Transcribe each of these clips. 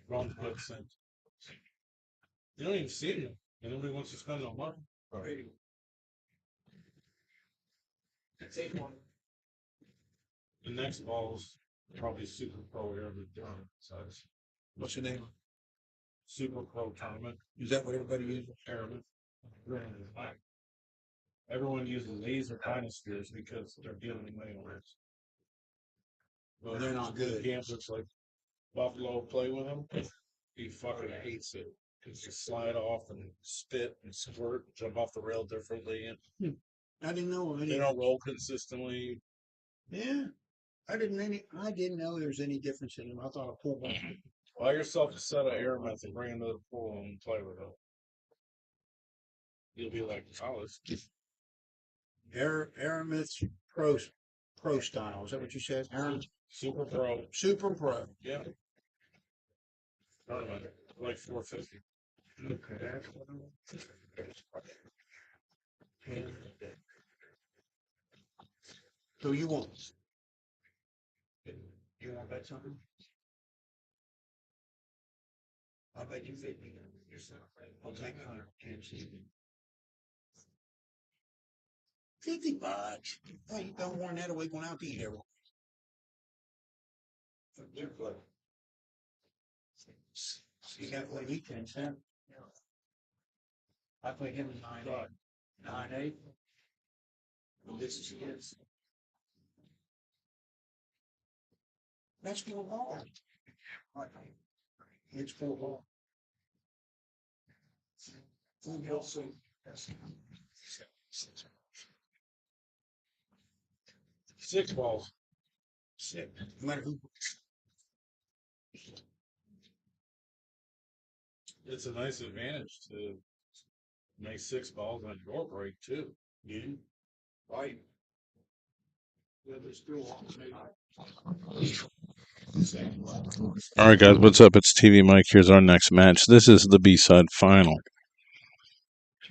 Wrong percent. You don't even see them. And nobody wants to spend no money. Right. The next ball's probably Super Pro Airman size. What's the name? Super Pro Tournament. Is that what everybody uses? Airman. Everyone uses laser dinospheres because they're dealing in layers. Well, they're not good. Campers like Buffalo play with them. He fucking hates it. Because you slide off and spit and squirt, jump off the rail differently. And I didn't know. they don't roll consistently. Yeah. I didn't know there was any difference in them. I thought a pool ball. Buy yourself a set of air meths and bring them to the pool and play with them. You'll be like, oh, this Aramith's pro style. Is that what you said? Super Pro. Super Pro. Yeah. Tournament, like 450. Okay. So you want bet something? I bet you 50 yourself. I'll take 100. $50. Hey, you don't want that away going out to eat every. You got what he can send. I played him in 9-8. 9-8. This is his. That's for all. It's for all. Six balls. Six. No matter who. It's a nice advantage to make six balls on your break too. Yeah. Right. All right, guys, what's up? It's TV Mike. Here's our next match. This is the B-side final.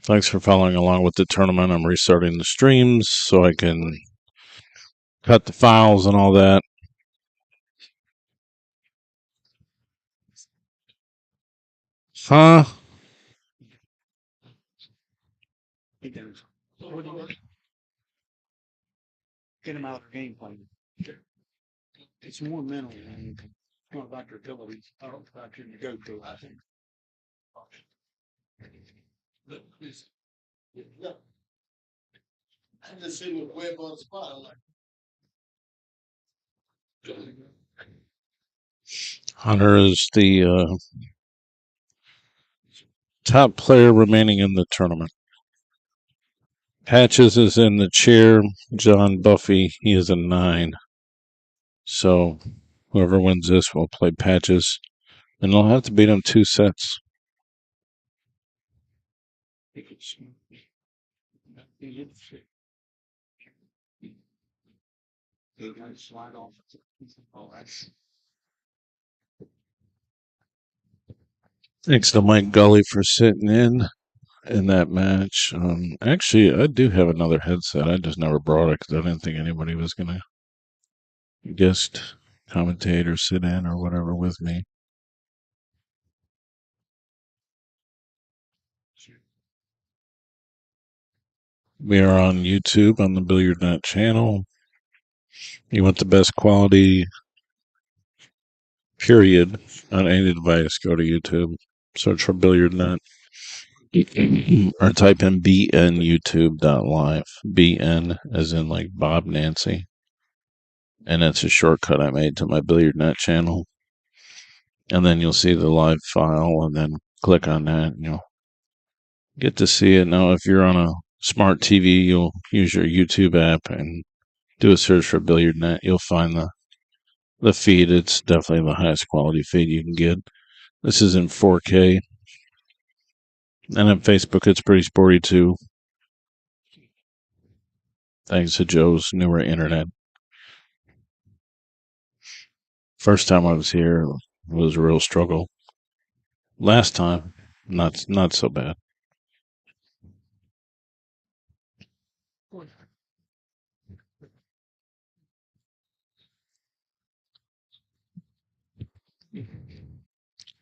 Thanks for following along with the tournament. I'm restarting the streams so I can cut the files and all that. Huh? Get him out of their game plan. It's more mental than not about your abilities. I don't about your go-to. I think. I just see with web on the spot. I'm like, Hunter is the top player remaining in the tournament. Patches is in the chair. John Buffy, he is a 9. So whoever wins this will play Patches. And they'll have to beat him 2 sets. Thanks to Mike Gully for sitting in that match. Actually, I do have another headset. I just never brought it because I didn't think anybody was going to guest commentate or sit in or whatever with me. We are on YouTube on the Billiardnet channel. You want the best quality, period, on any device, go to YouTube. Search for Billiardnet. Or type in bnyoutube.live. BN as in like Bob Nancy. And that's a shortcut I made to my Billiardnet channel. And then you'll see the live file, and then click on that, and you'll get to see it. Now, if you're on a smart TV, you'll use your YouTube app and do a search for Billiardnet. You'll find the feed. It's definitely the highest quality feed you can get. This is in 4K. And on Facebook, it's pretty sporty, too. Thanks to Joe's newer internet. First time I was here was a real struggle. Last time, not so bad.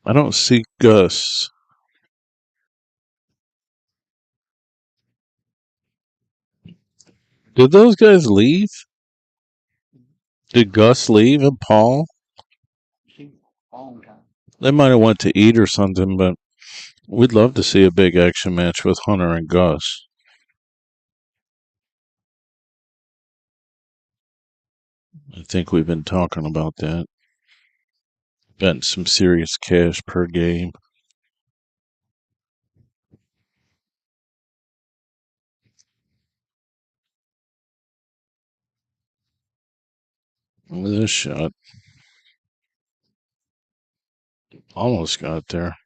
I don't see Gus. Did those guys leave? Did Gus leave and Paul? Long time. They might have went to eat or something, but we'd love to see a big action match with Hunter and Gus. I think we've been talking about that. Betting some serious cash per game. Look at this shot. Almost got there.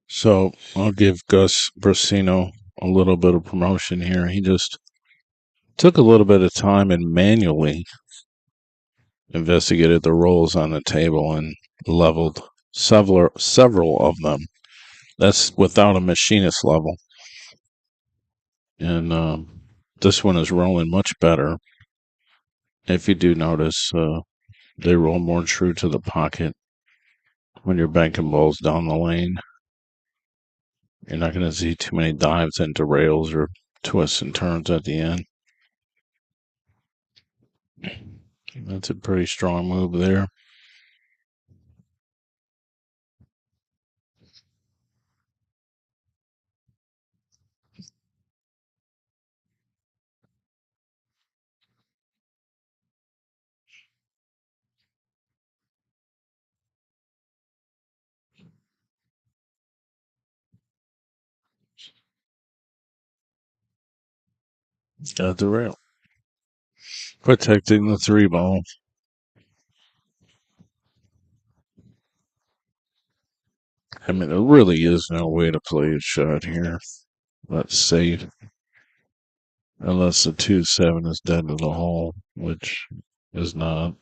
So I'll give Gus Brasino a little bit of promotion here. He just took a little bit of time and manually investigated the rolls on the table and leveled several of them. That's without a machinist level. And this one is rolling much better. If you do notice, they roll more true to the pocket when you're banking balls down the lane. You're not going to see too many dives into rails or twists and turns at the end. That's a pretty strong move there. Got the rail. Protecting the 3-ball. I mean, there really is no way to play a shot here. That's safe. Unless the 2-7 is dead to the hole, which is not.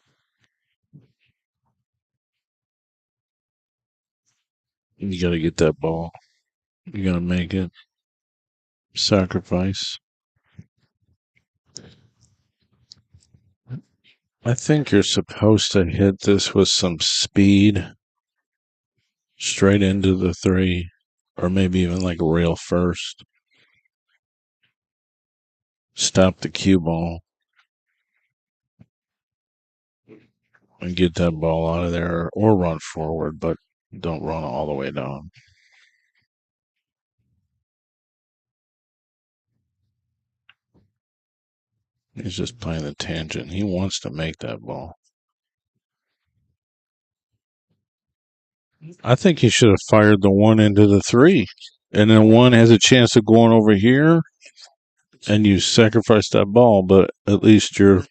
You got to get that ball. You got to make it. Sacrifice. I think you're supposed to hit this with some speed straight into the 3, or maybe even like rail first. Stop the cue ball and get that ball out of there, or run forward, but don't run all the way down. He's just playing the tangent. He wants to make that ball. I think he should have fired the 1 into the 3. And then 1 has a chance of going over here, and you sacrifice that ball, but at least you're.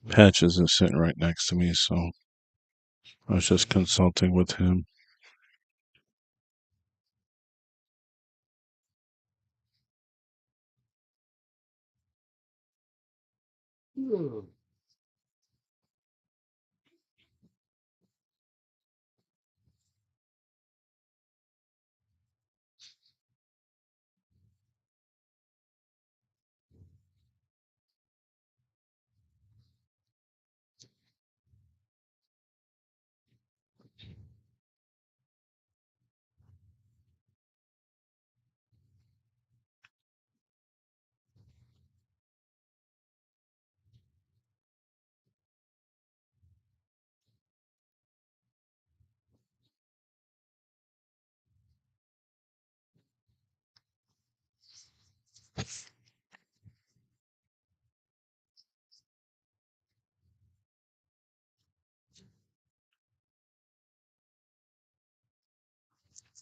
Patches is sitting right next to me, so I was just consulting with him.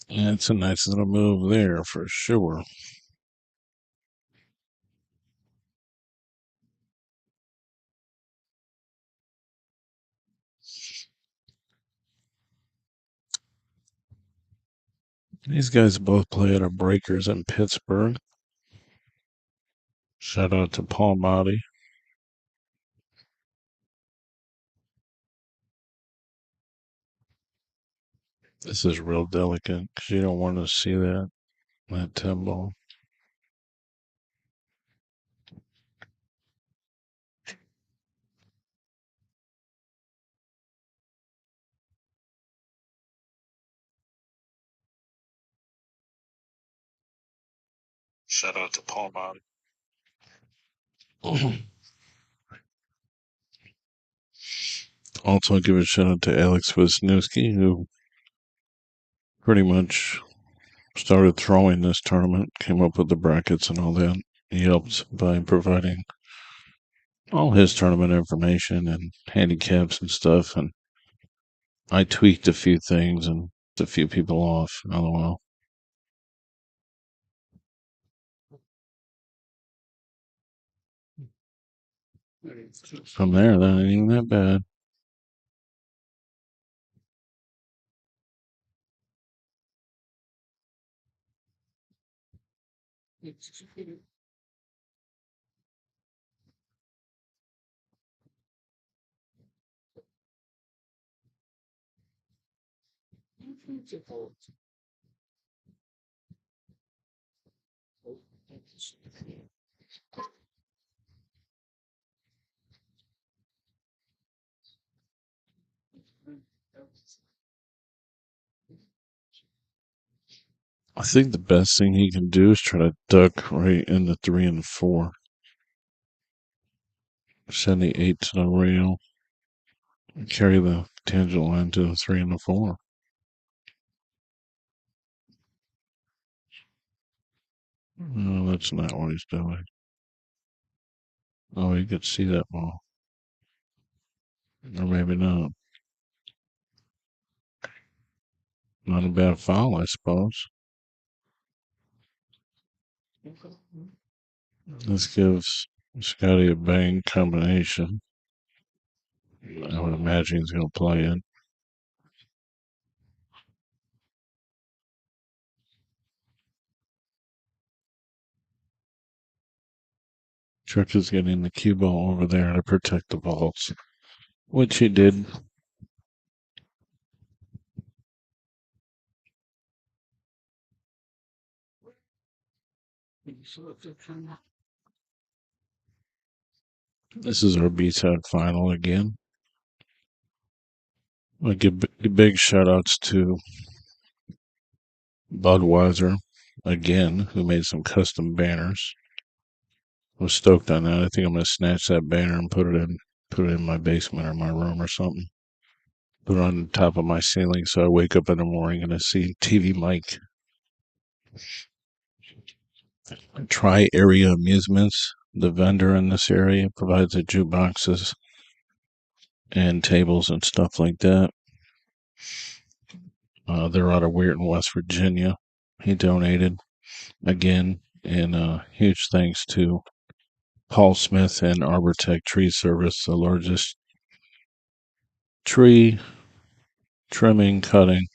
And it's a nice little move there for sure. These guys both play at our Breakers in Pittsburgh. Shout out to Paul Motti. This is real delicate because you don't want to see that 10 ball. Shout out to Paul Bond. Also, give a shout out to Alex Wisniewski, who pretty much started throwing this tournament, came up with the brackets and all that. He helped by providing all his tournament information and handicaps and stuff. And I tweaked a few things and a few people off. LOL. From there, that ain't even that bad. I think the best thing he can do is try to duck right in the 3 and 4. Send the 8 to the rail. And carry the tangent line to the 3 and the 4. No, that's not what he's doing. Oh, you could see that ball. Or maybe not. Not a bad foul, I suppose. This gives Scotty a bang combination. I would imagine he's going to play it. Trick is getting the cue ball over there to protect the balls, which he did. This is our B-side final again. I give big shout outs to Budweiser again, who made some custom banners. I was stoked on that. I think I'm gonna snatch that banner and put it in my basement or my room or something. Put it on top of my ceiling so I wake up in the morning and I see TV Mike. Tri Area Amusements, the vendor in this area, provides the jukeboxes and tables and stuff like that. They're out of Weirton, West Virginia. He donated again, and huge thanks to Paul Smith and ArborTech Tree Service, the largest tree trimming, cutting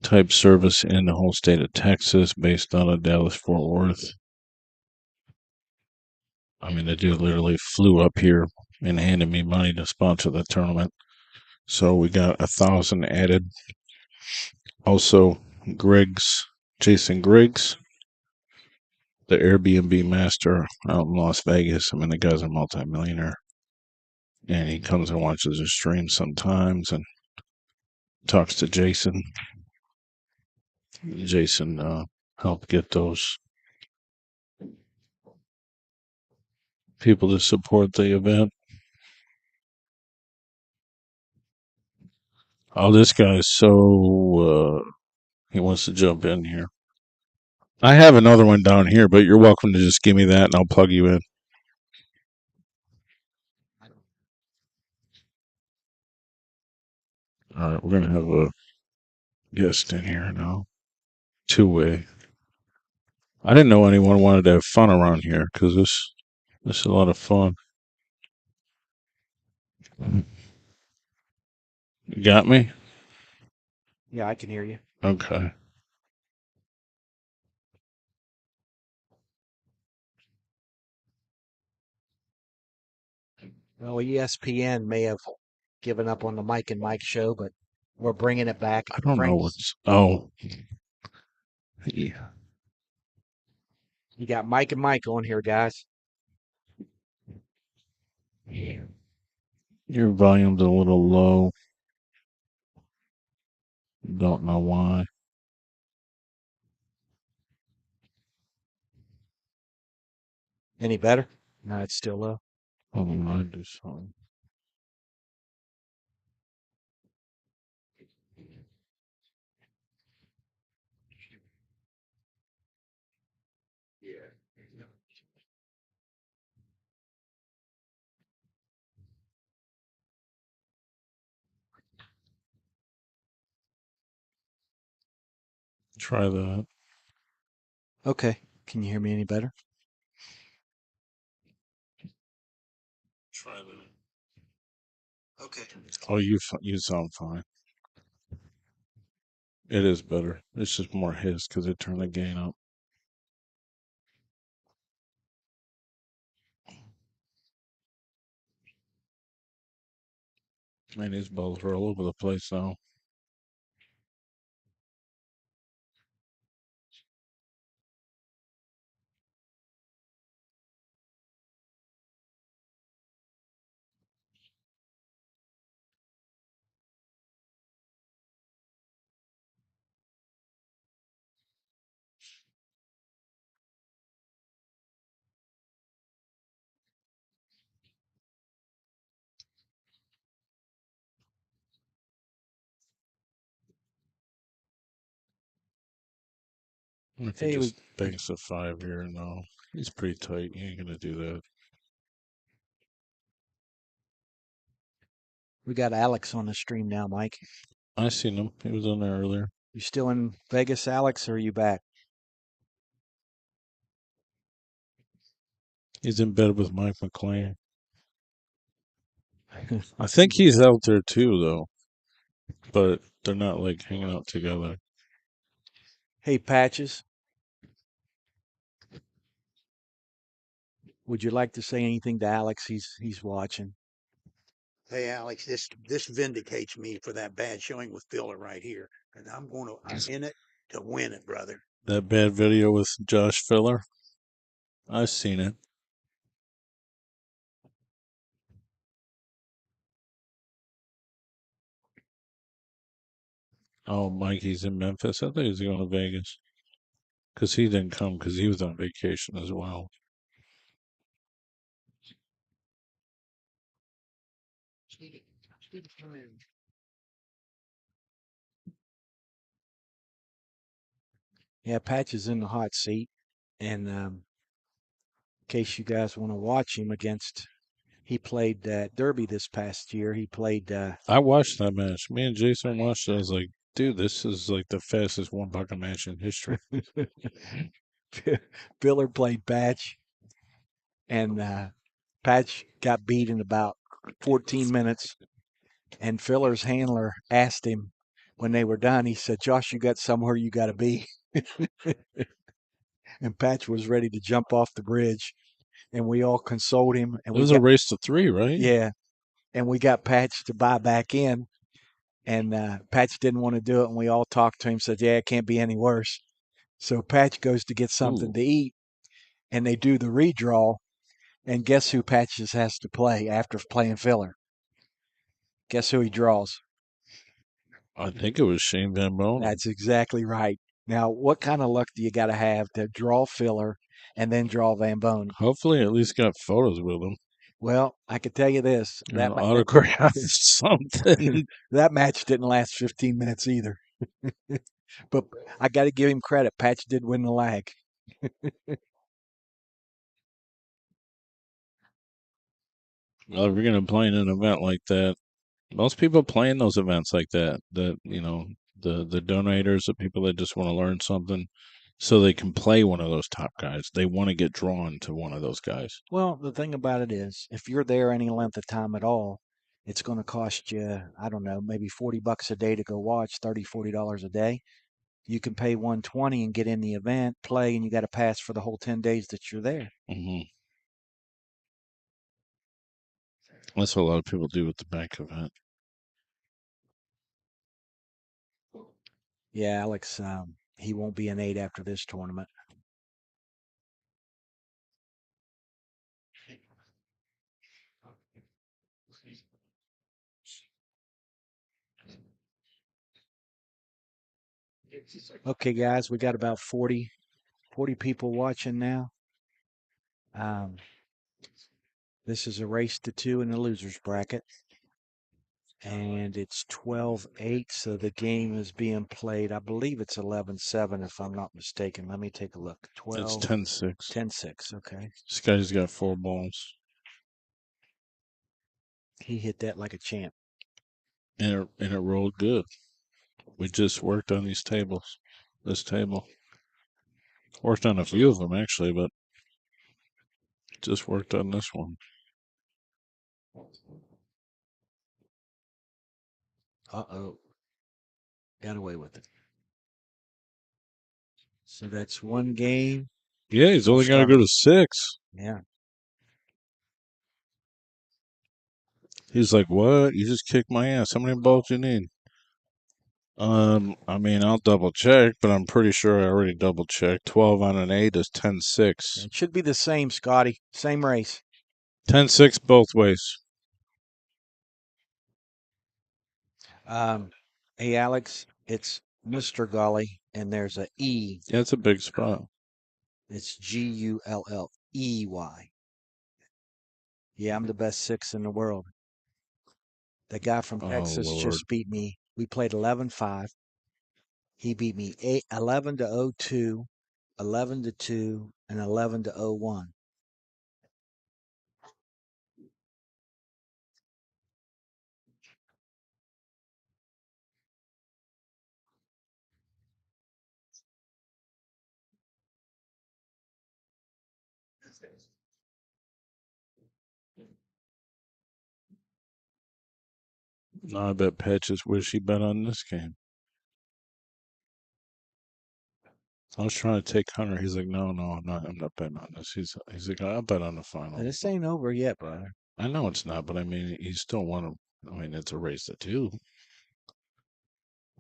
type service in the whole state of Texas, based out of Dallas Fort Worth. I mean, the dude literally flew up here and handed me money to sponsor the tournament. So we got 1,000 added. Also, Jason Griggs, the Airbnb master out in Las Vegas. I mean, the guy's a multimillionaire. And he comes and watches the stream sometimes and talks to Jason. Jason helped get those people to support the event. Oh, this guy's so he wants to jump in here. I have another one down here, but you're welcome to just give me that and I'll plug you in. All right, we're gonna have a guest in here now. Two-way. I didn't know anyone wanted to have fun around here because this is a lot of fun. You got me? Yeah, I can hear you. Okay. Well, ESPN may have given up on the Mike and Mike show, but We're bringing it back. I don't know Frank, what's. Oh, yeah. you got Mike and Mike on here, guys. Your volume's a little low. Don't know why. Any better? No, it's still low. Hold on, I do something. Try that. Okay. Can you hear me any better? Try that. Okay. Oh, you sound fine. It is better. It's just more hiss because it turned the gain up. Man, these balls are all over the place now. If he Hey, just banks a 5 here, no. He's pretty tight. He ain't gonna do that. we got Alex on the stream now, Mike. I seen him. He was on there earlier. You still in Vegas, Alex, or are you back? He's in bed with Mike McClain. I think he's out there too, though. But they're not like hanging out together. Hey, Patches, would you like to say anything to Alex? He's watching. Hey, Alex, this vindicates me for that bad showing with Filler right here. And I'm in it to win it, brother. That bad video with Josh Filler? I've seen it. Oh, Mikey's in Memphis. I thought he was going to Vegas. Because he didn't come because he was on vacation as well. Yeah, Patch is in the hot seat. And in case you guys want to watch him he played Derby this past year. He played. I watched that match. Me and Jason watched it. I was like, dude, this is like the fastest one bucket match in history. Filler played Patch, and Patch got beat in about 14 minutes. And Filler's handler asked him when they were done, he said, Josh, you got somewhere you got to be. And Patch was ready to jump off the bridge. And we all consoled him. And It was a race to 3, right? yeah. And we got Patch to buy back in. And Patch didn't want to do it. And we all talked to him, said, yeah, it can't be any worse. So Patch goes to get something Ooh. to eat. And they do the redraw. And guess who Patches has to play after playing Filler? Guess who he draws? I think it was Shane Van Bonen. That's exactly right. Now, what kind of luck do you got to have to draw Filler and then draw Van Bonen? Hopefully, at least got photos with him. Well, I can tell you this: Or an autograph, something. that match didn't last 15 minutes either. But I got to give him credit. Patch did win the lag. Well, if you're going to play in an event like that, most people play in those events like that. The donators, the people that just want to learn something, so they can play one of those top guys. They want to get drawn to one of those guys. Well, the thing about it is, if you're there any length of time at all, it's going to cost you, I don't know, maybe $40 a day to go watch, $30-$40 a day. You can pay $120 and get in the event, play, and you got to pass for the whole 10 days that you're there. Mm-hmm. That's what a lot of people do with the bank event. Yeah, Alex, he won't be an 8 after this tournament. Okay, guys, we got about 40 people watching now. This is a race to 2 in the losers bracket. And it's 12-8, so the game is being played. I believe it's 11-7, if I'm not mistaken. Let me take a look. It's 12, 10-6. 10-6, okay. This guy's got 4 balls. He hit that like a champ. And it rolled good. We just worked on these tables. This table. Worked on a few of them, actually, but just worked on this one. Uh-oh. Got away with it. So that's one game. Yeah, he's only got to go to 6. Yeah. He's like, what? You just kicked my ass. How many balls do you need? I mean, I'll double check, but I'm pretty sure I already double checked. 12 on an 8 is 10-6. It should be the same, Scotty. Same race. 10-6 both ways. Hey, Alex, it's Mr. Gully, and there's a E. Yeah, it's a big spot. It's Gulley. Yeah, I'm the best 6 in the world. The guy from Oh, Texas Lord. just beat me. We played 11-5. He beat me 11-02, 11-2, and 11-01. No, I bet Patches wish he bet on this game. I was trying to take Hunter. He's like, no, I'm not betting on this. He's like, I'll bet on the final. This ain't over yet, brother. I know it's not, but I mean, he still won. I mean, it's a race to 2.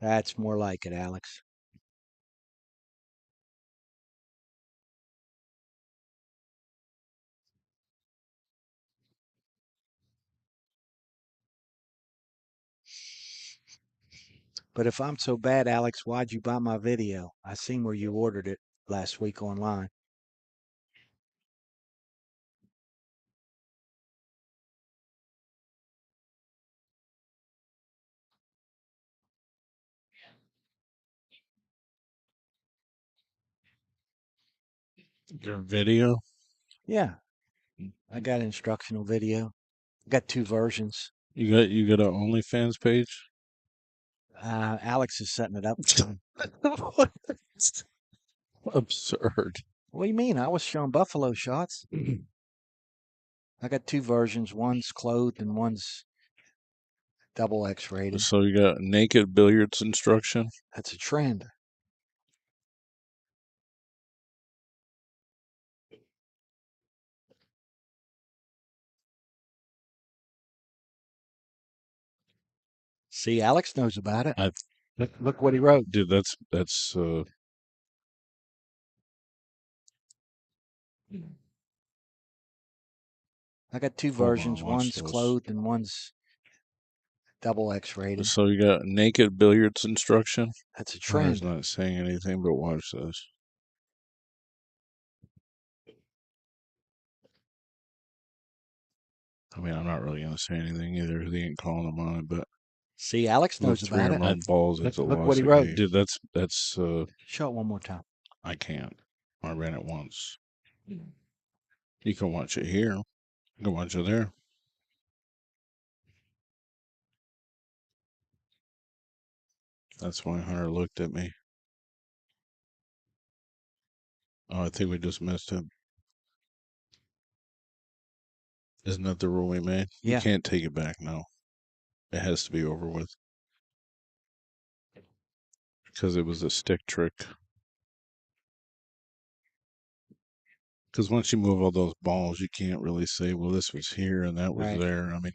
That's more like it, Alex. But if I'm so bad, Alex, why'd you buy my video? I seen where you ordered it last week online. Your video? Yeah, I got an instructional video. I got 2 versions. You got an OnlyFans page? Alex is setting it up. Absurd. What do you mean? I was showing buffalo shots. I got 2 versions. One's clothed and one's double X rated. So you got naked billiards instruction? That's a trend. See, Alex knows about it. Look what he wrote. Dude, that's I got 2 hold on, versions. watch One's this. clothed and one's double X rated. So you got naked billiards instruction? That's a Hunter's trend. not saying anything, but watch this. I mean, I'm not really gonna say anything either. He ain't calling him on it, but See, Alex knows with 3 about or it. more balls, it's a Look loss. what he wrote. Dude, that's Show it one more time. I can't. I ran it once. You can watch it here. You can watch it there. That's why Hunter looked at me. Oh, I think we just missed him. Isn't that the rule we made? Yeah. You can't take it back now. It has to be over with. Because it was a stick trick. Because once you move all those balls, you can't really say, well, this was here and that was Right. there. I mean,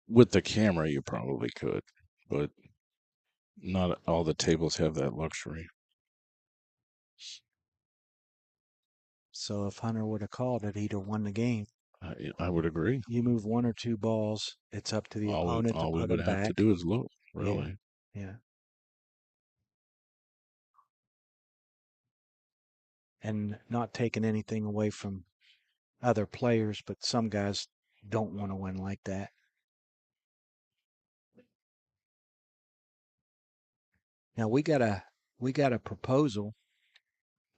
with the camera, you probably could. But Not all the tables have that luxury. So if Hunter would have called it, he'd have won the game. I would agree. You move 1 or 2 balls, it's up to the opponent to All we put would them have to back. do is look, really. Yeah. And not taking anything away from other players, but some guys don't want to win like that. Now we got a proposal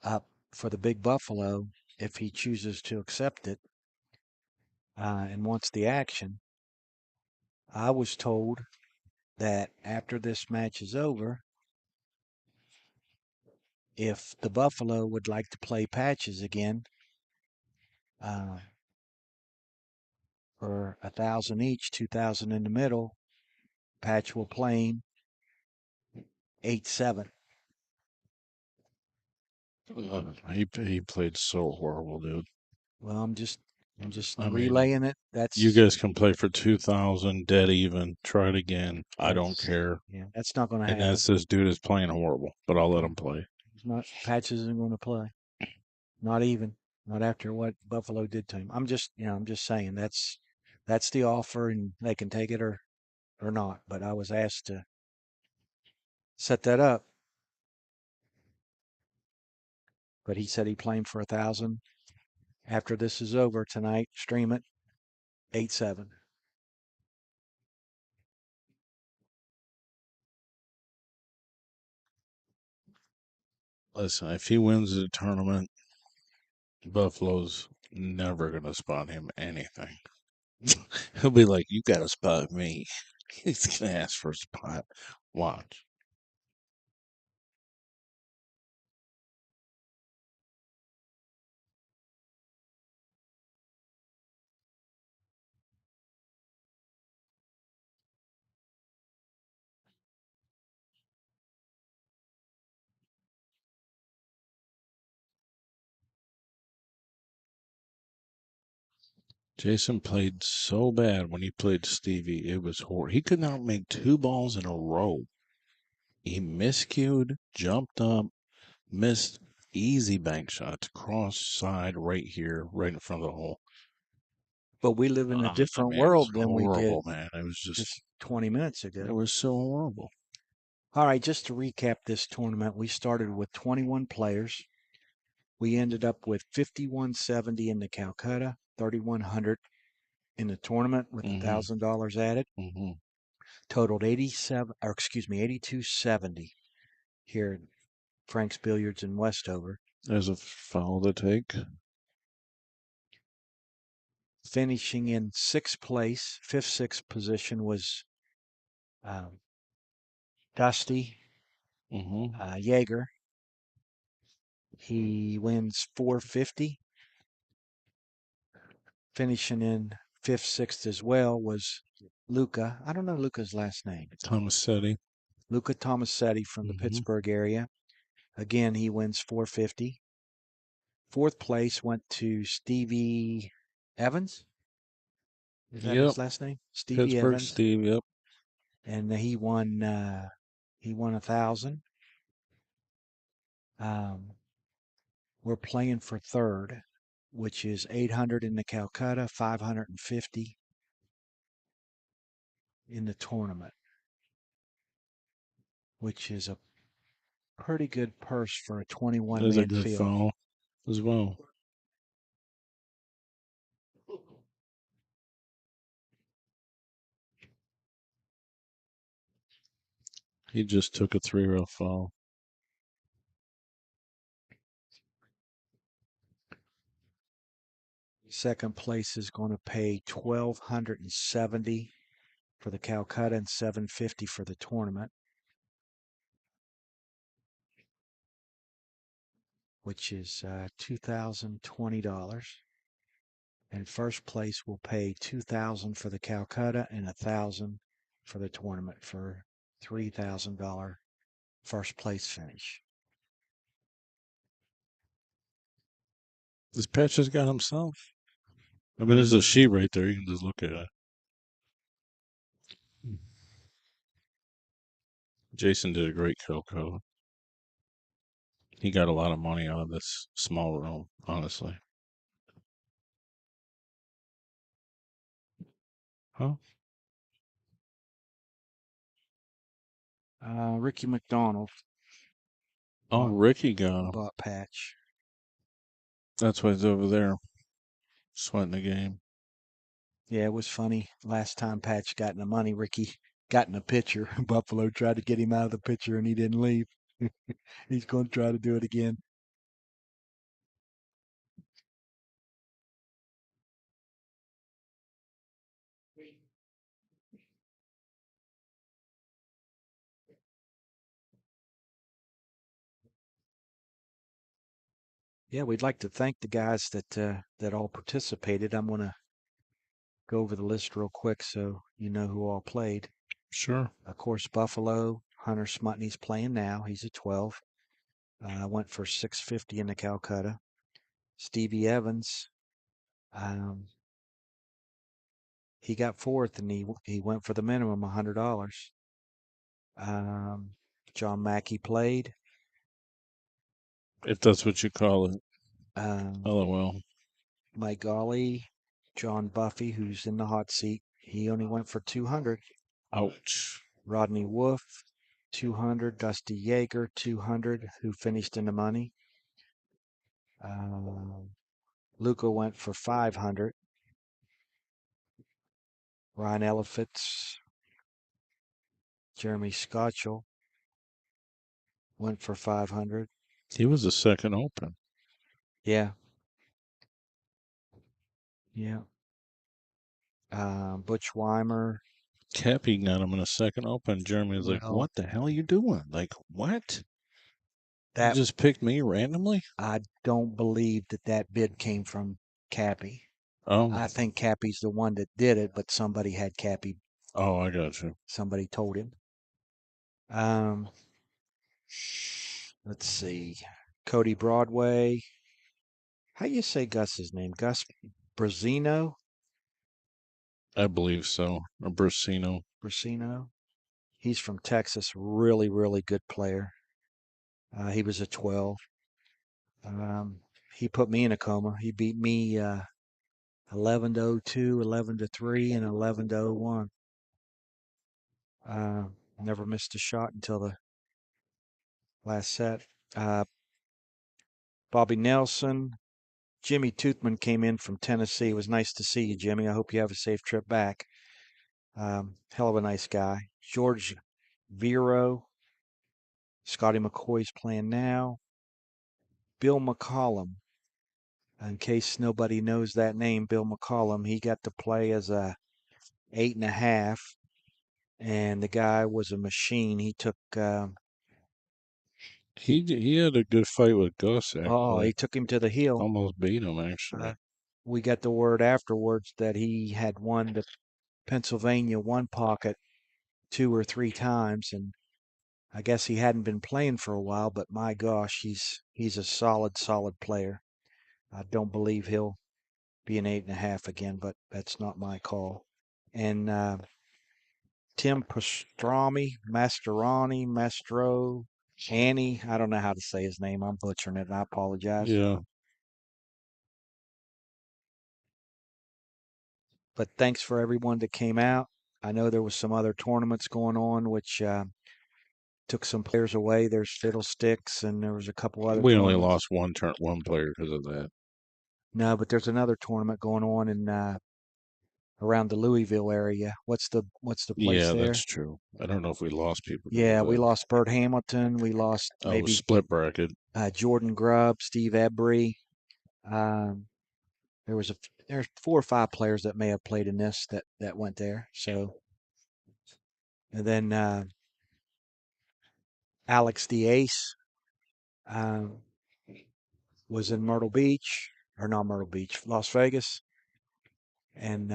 up for the Big Buffalo if he chooses to accept it and wants the action. I was told that after this match is over, if the Buffalo would like to play patches again for 1,000 each, 2,000 in the middle, patch will play him 8-7. He played so horrible, dude. Well, I'm just I mean, relaying it. That's you guys can play for 2,000, dead even. Try it again. I don't care. Yeah, that's not going to And happen. this dude is playing horrible, but I'll let him play. He's not Patches isn't going to play. Not even. Not after what Buffalo did to him. I'm just saying that's the offer, and they can take it or not. But I was asked to set that up. But he said he playing for 1,000 after this is over tonight. Stream it 8-7. Listen, if he wins the tournament, Buffalo's never going to spot him anything. He'll be like, you got to spot me. He's going to ask for a spot. Watch. Jason played so bad when he played Stevie. It was horrible. He could not make 2 balls in a row. He miscued, jumped up, missed easy bank shots, cross side right here, right in front of the hole. But we live in a I different mean, it was world than we did horrible, man. It was just 20 minutes ago. it was so horrible. All right, just to recap this tournament, we started with 21 players. We ended up with 5170 in the Calcutta, 3100 in the tournament with $1,000 added. Totaled 8270 here at Frank's Billiards in Westover. There's a foul to take. Finishing in 6th place, 5th, 6th position was Dusty Yeager. He wins 450. Finishing in 5th, 6th as well was Luca. I don't know Luca's last name. Tomasetti. Luca Tomasetti from the Pittsburgh area. Again, he wins 450. 4th place went to Stevie Evans. Is that his last name? Stevie Pittsburgh Evans. Steve, yep. And he won 1,000. We're playing for 3rd, which is 800 in the Calcutta, 550 in the tournament, which is a pretty good purse for a 21-man There's a good field. foul as well. He just took a 3-row foul. Second place is going to pay $1,270 for the Calcutta and $750 for the tournament, which is $2,020. And first place will pay $2,000 for the Calcutta and $1,000 for the tournament for $3,000 first place finish. This Patches got himself. I mean, there's a sheet right there. You can just look at it. Jason did a great kill code. He got a lot of money out of this small room, honestly. Huh? Ricky McDonald Oh, bought, Ricky got him. bought Patch. That's why he's over there sweating the game. Yeah, it was funny. Last time Patch got in the money, Ricky got in the pitcher. Buffalo tried to get him out of the pitcher and he didn't leave. He's going to try to do it again. Yeah, we'd like to thank the guys that all participated. I'm going to go over the list real quick so you know who all played. Sure. Of course, Buffalo, Hunter Smutney's playing now. He's a 12. Went for 650 in the Calcutta. Stevie Evans, he got fourth and he went for the minimum, $100. John Mackey played. If that's what you call it. Um, LOL. Mike Golly, John Buffy, who's in the hot seat, he only went for 200. Ouch. Rodney Wolf, 200. Dusty Yeager, 200, who finished in the money. Luca went for 500. Ryan Elephants, Jeremy Scotchell went for 500. He was the second open. Yeah. Yeah. Butch Weimer. Cappy got him in a second open. Jeremy was like, Well, what the hell are you doing? Like, what? You that just picked me randomly? I don't believe that bid came from Cappy. Oh. I think Cappy's the one that did it, but somebody had Cappy. Oh, I got you. Somebody told him. Let's see. Cody Broadway. How you say Gus's name? Gus Brazino? I believe so. Or Brasino. Brasino? He's from Texas. Really, really good player. He was a 12. He put me in a coma. He beat me 11 to 02, 11 to 3, and 11 to 01. Never missed a shot until the last set. Bobby Nelson. Jimmy Toothman came in from Tennessee. It was nice to see you, Jimmy. I hope you have a safe trip back. Hell of a nice guy. George Vero. Scotty McCoy's playing now. Bill McCollum. In case nobody knows that name, Bill McCollum, he got to play as a 8.5, and the guy was a machine. He took He had a good fight with Gus, he actually. took him to the heel. Almost beat him, actually. We got the word afterwards that he had won the Pennsylvania one pocket 2 or 3 times, and I guess he hadn't been playing for a while, but my gosh, he's a solid player. I don't believe he'll be an 8.5 again, but that's not my call. And Tim Mastro, Annie, I don't know how to say his name. I'm butchering it. I apologize. Yeah. But thanks for everyone that came out. I know there was some other tournaments going on, which took some players away. There's Fiddlesticks, and there was a couple other We only tournaments. lost one player because of that. No, but there's another tournament going on in around the Louisville area. What's the place Yeah, there? that's true. I don't know if we lost people. Yeah, we lost Bert Hamilton. We lost maybe split bracket. Jordan Grubb, Steve Embry. There's 4 or 5 players that may have played in this that went there. So, and then Alex the Ace was in Myrtle Beach, or not Myrtle Beach, Las Vegas, and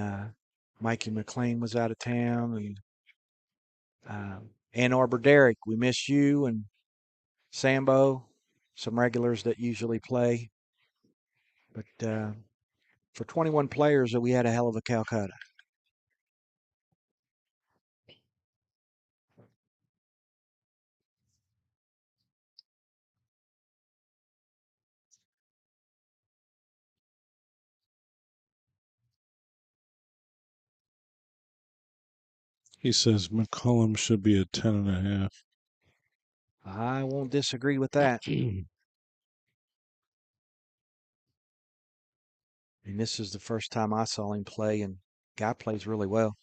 Mikey McLean was out of town, and Ann Arbor Derek, we miss you, and Sambo, some regulars that usually play, but for 21 players, we had a hell of a Calcutta. He says McCollum should be a 10.5. I won't disagree with that. And this is the first time I saw him play, and guy plays really well.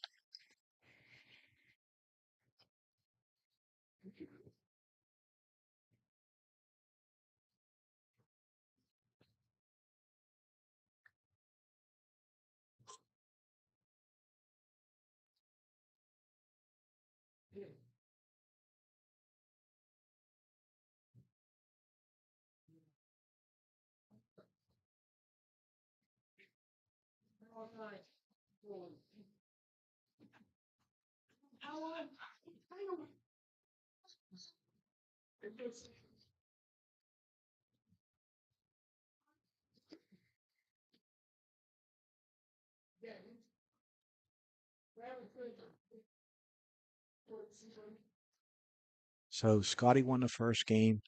So Scotty won the first game.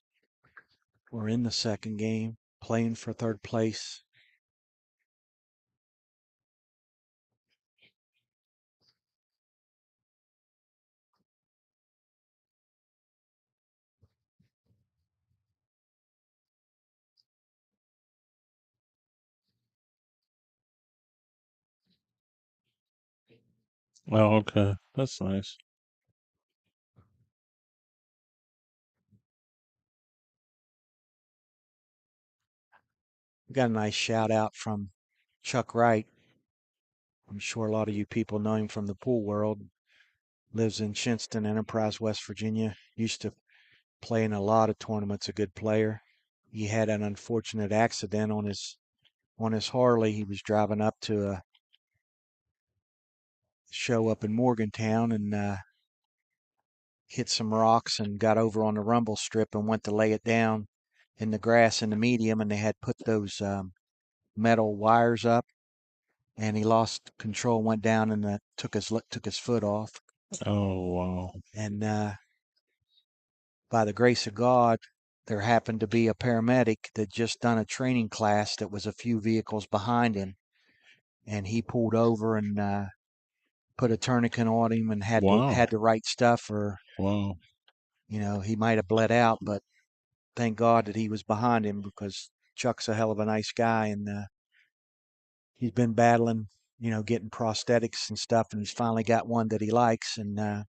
We're in the second game, playing for third place. Oh, okay. That's nice. We got a nice shout out from Chuck Wright. I'm sure a lot of you people know him from the pool world. Lives in Shinston Enterprise, West Virginia. Used to play in a lot of tournaments. A good player. He had an unfortunate accident on his Harley. He was driving up to a show up in Morgantown and hit some rocks and got over on the rumble strip and went to lay it down in the grass in the medium, and they had put those metal wires up, and he lost control, went down, and took his foot off. Oh, wow. And by the grace of God, there happened to be a paramedic that just done a training class that was a few vehicles behind him, and he pulled over and put a tourniquet on him and had Wow. the right stuff, or Wow. he might have bled out, but thank God that he was behind him, because Chuck's a hell of a nice guy, and he's been battling, getting prosthetics and stuff, and he's finally got one that he likes. And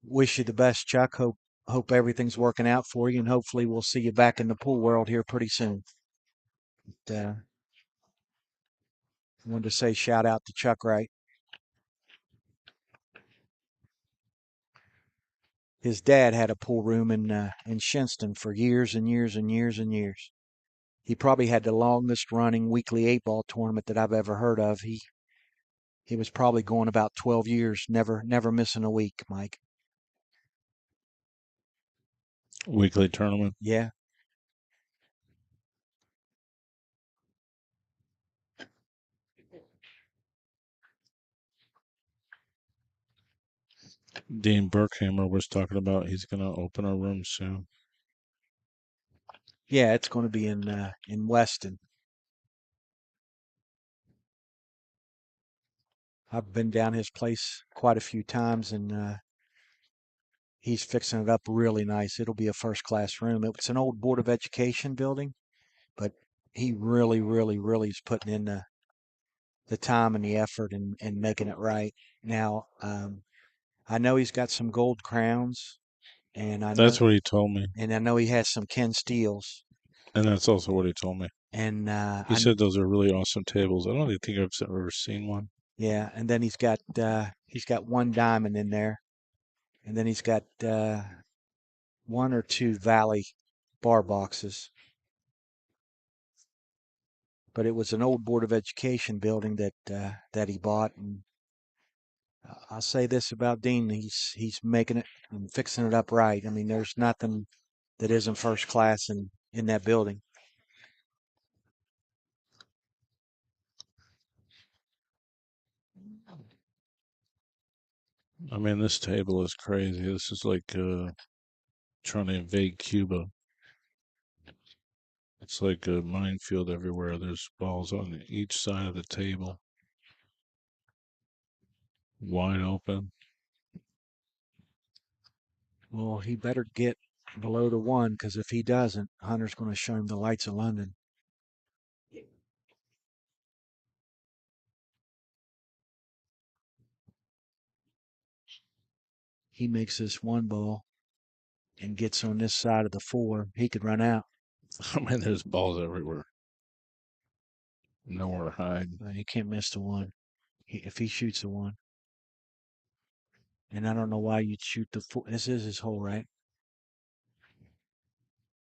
wish you the best, Chuck. Hope everything's working out for you, and hopefully we'll see you back in the pool world here pretty soon. But, I wanted to say shout out to Chuck Wright. His dad had a pool room in Shinston for years and years and years and years. He probably had the longest running weekly 8-ball tournament that I've ever heard of. He was probably going about 12 years, never missing a week, Mike. Weekly tournament. Yeah. Dean Burkhammer was talking about he's going to open a room soon. Yeah, it's going to be in Weston. I've been down his place quite a few times, and he's fixing it up really nice. It'll be a first-class room. It's an old Board of Education building, but he really, really, really is putting in the time and the effort and making it right. Now, I know he's got some gold crowns, and That's what he told me. I know he has some Ken Steels. And that's also what he told me. And he said those are really awesome tables. I don't think I've ever seen one. Yeah, and then he's got one diamond in there, and then he's got one or two Valley bar boxes. But it was an old Board of Education building that he bought, and I'll say this about Dean: he's making it and fixing it up right. I mean, there's nothing that isn't first class in that building. I mean, this table is crazy. This is like trying to invade Cuba. It's like a minefield everywhere. There's balls on each side of the table. Wide open. Well, he better get below the 1, because if he doesn't, Hunter's going to show him the lights of London. He makes this 1 ball and gets on this side of the 4. He could run out. I mean, there's balls everywhere. Nowhere to hide. He can't miss the 1 if he shoots the 1. And I don't know why you'd shoot the 4. This is his hole, right?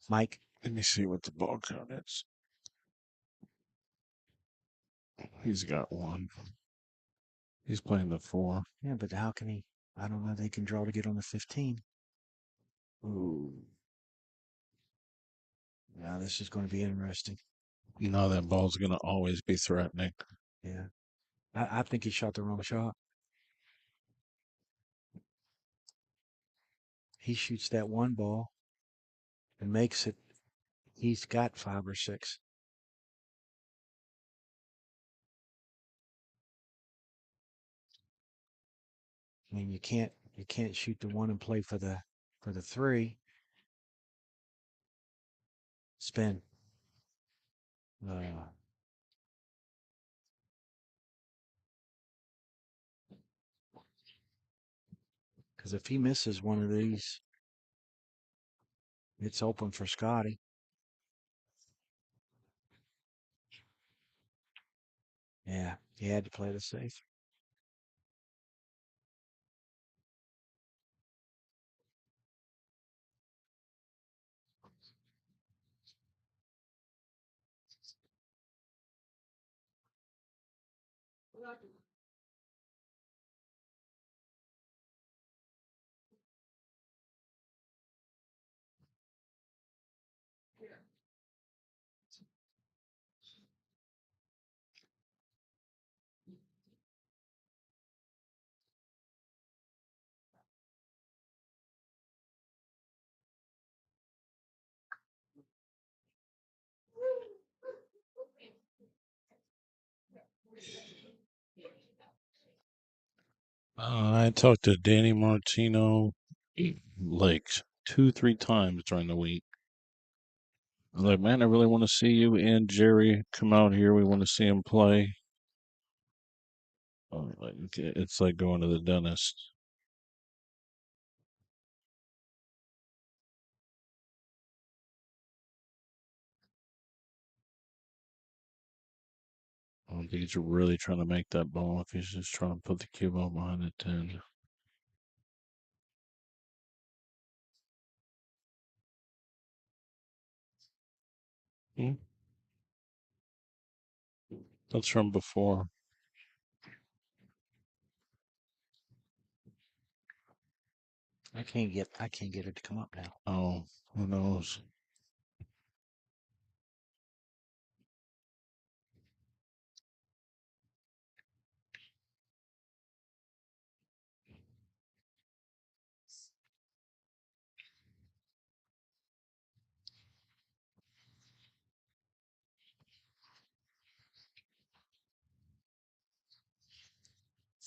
Mike? Let me see what the ball count is. He's got 1. He's playing the 4. Yeah, but how can he? I don't know. They can draw to get on the 15. Ooh. Yeah, this is going to be interesting. You know that ball's going to always be threatening. Yeah. I think he shot the wrong shot. He shoots that 1 ball and makes it. He's got 5 or 6. I mean, you can't shoot the 1 and play for the 3. Spin. Because if he misses one of these, it's open for Scotty. Yeah, he had to play the safe. I talked to Danny Martino like 2-3 times during the week. I was like, man, I really want to see you and Jerry come out here. We want to see him play. Like, it's like going to the dentist. I don't think he's really trying to make that ball if he's just trying to put the cue ball behind the 10. That's from before. I can't get it to come up now. Oh, who knows?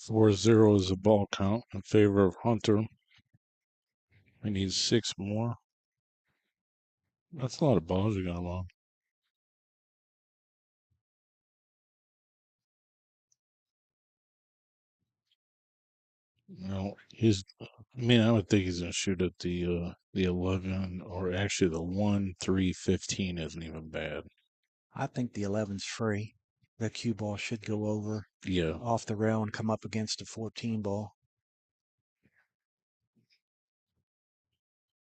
Four zero is a ball count in favor of Hunter. We need 6 more. That's a lot of balls you got along. No, I mean, I would think he's gonna shoot at the 11, or actually the 1 3 15 isn't even bad. I think the 11's free. The cue ball should go over Yeah, off the rail and come up against the 14 ball.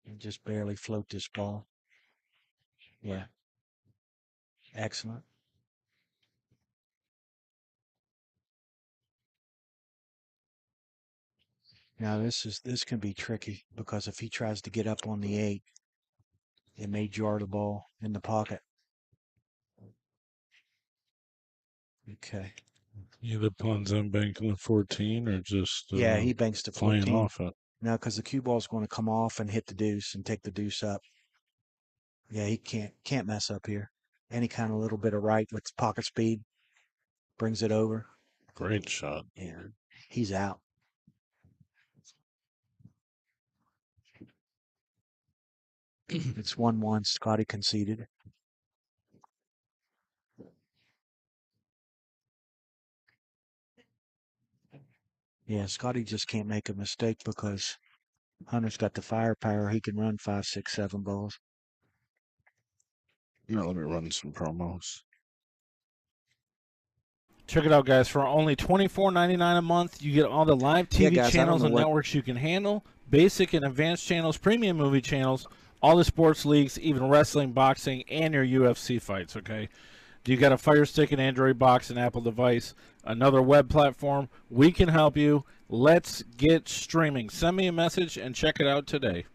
And just barely float this ball. Yeah. Excellent. Now this can be tricky, because if he tries to get up on the 8, it may jar the ball in the pocket. Okay. either plans on banking the 14 or just Yeah, he banks the flying 14. off it. No, because the cue ball's going to come off and hit the deuce and take the deuce up. Yeah, he can't mess up here. Any kind of little bit of right with pocket speed brings it over. Great shot. Yeah. He's out. It's 1-1. Scotty conceded. Yeah, Scotty just can't make a mistake because Hunter's got the firepower. He can run 5, 6, 7 balls. Now let me run some promos. Check it out, guys. For only $24.99 a month, you get all the live TV guys, I don't channels know and what- networks you can handle, basic and advanced channels, premium movie channels, all the sports leagues, even wrestling, boxing, and your UFC fights, okay? You got a Fire Stick, an Android box, an Apple device, another web platform. We can help you. Let's get streaming. Send me a message and check it out today.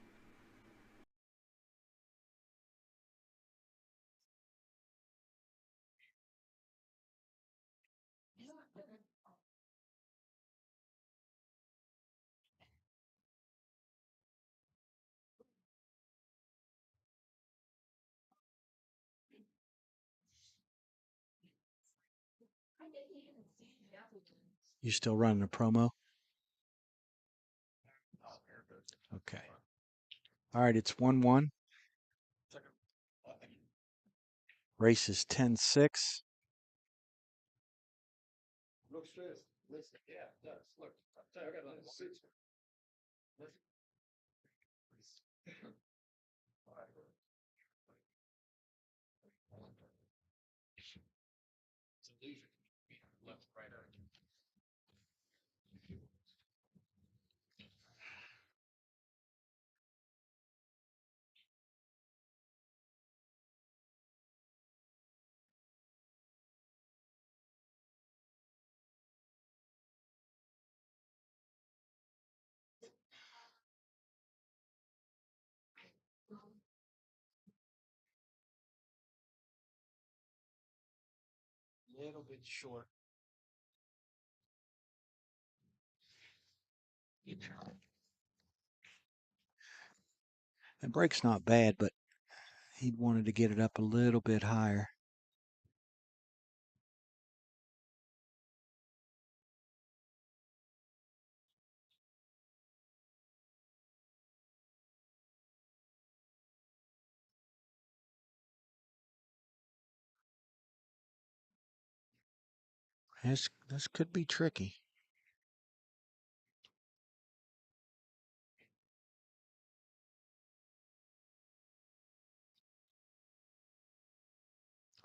You still running a promo? Okay. All right, it's 1-1. Race is 10-6. Looks good. Yeah, it does. Look, I got a little six. It's illusion. Left, right, Little bit short. The break's not bad, but he wanted to get it up a little bit higher. This could be tricky.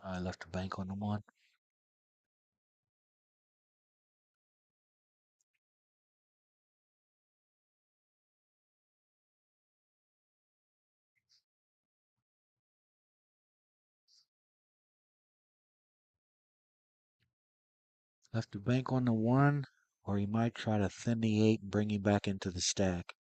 I left a bank on the 1. Left a bank on the 1, or he might try to thin the 8 and bring him back into the stack.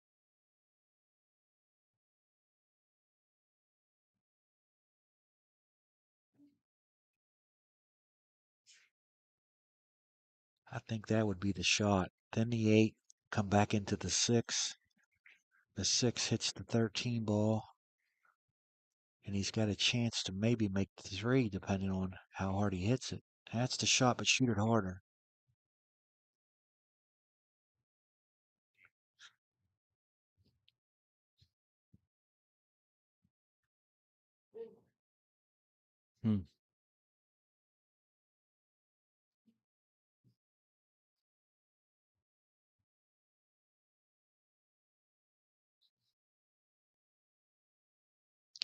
I think that would be the shot. Thin the 8, come back into the 6. The 6 hits the 13 ball, and he's got a chance to maybe make the 3 depending on how hard he hits it. That's the shot, but shoot it harder. Hmm.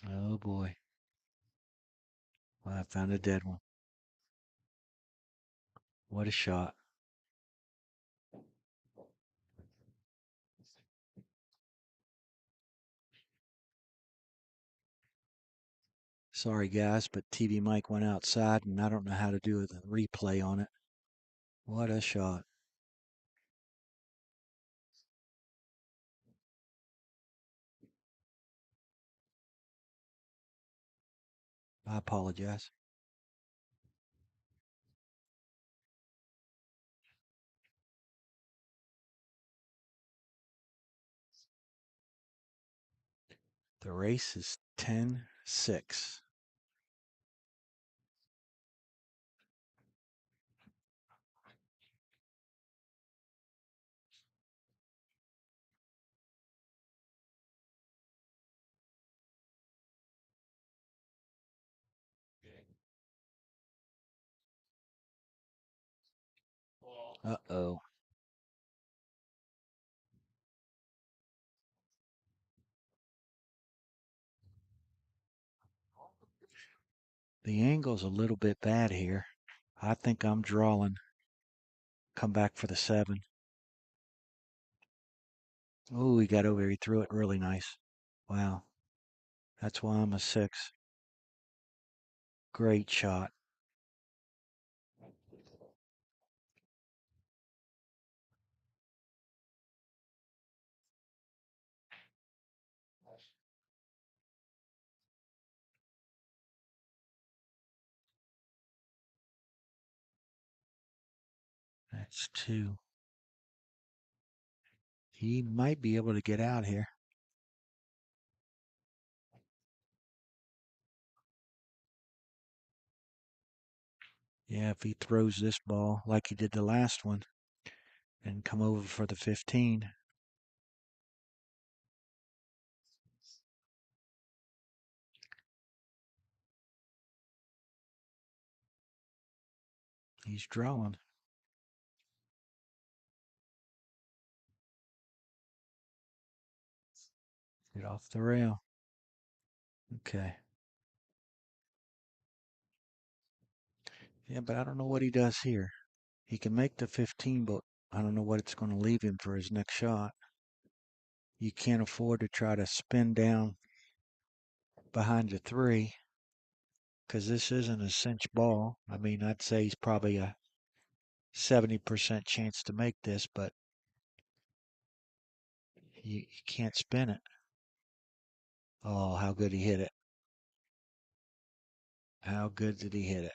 Oh boy. Well, I found a dead one. What a shot. Sorry guys, but TV Mike went outside and I don't know how to do the replay on it. What a shot. I apologize. The race is 10-6. Uh-oh. The angle's a little bit bad here. I think I'm drawing. Come back for the 7. Oh, he got over. He threw it really nice. Wow. That's why I'm a 6. Great shot. That's 2. He might be able to get out here. Yeah, if he throws this ball like he did the last one and come over for the 15. He's drawing. Get off the rail. Okay. Yeah, but I don't know what he does here. He can make the 15, but I don't know what it's going to leave him for his next shot. You can't afford to try to spin down behind the 3 because this isn't a cinch ball. I mean, I'd say he's probably a 70% chance to make this, but you can't spin it. Oh, how good he hit it. How good did he hit it?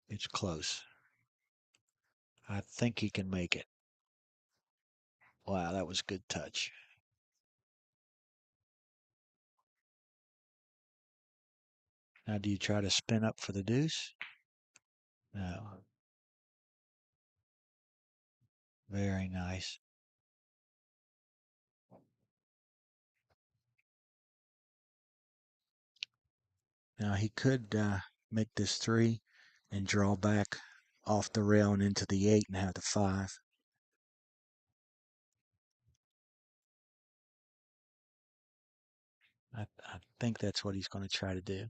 It's close. I think he can make it. Wow, that was good touch. Now, do you try to spin up for the deuce? No. Very nice. Now, he could make this 3 and draw back off the rail and into the 8 and have the 5. I think that's what he's going to try to do.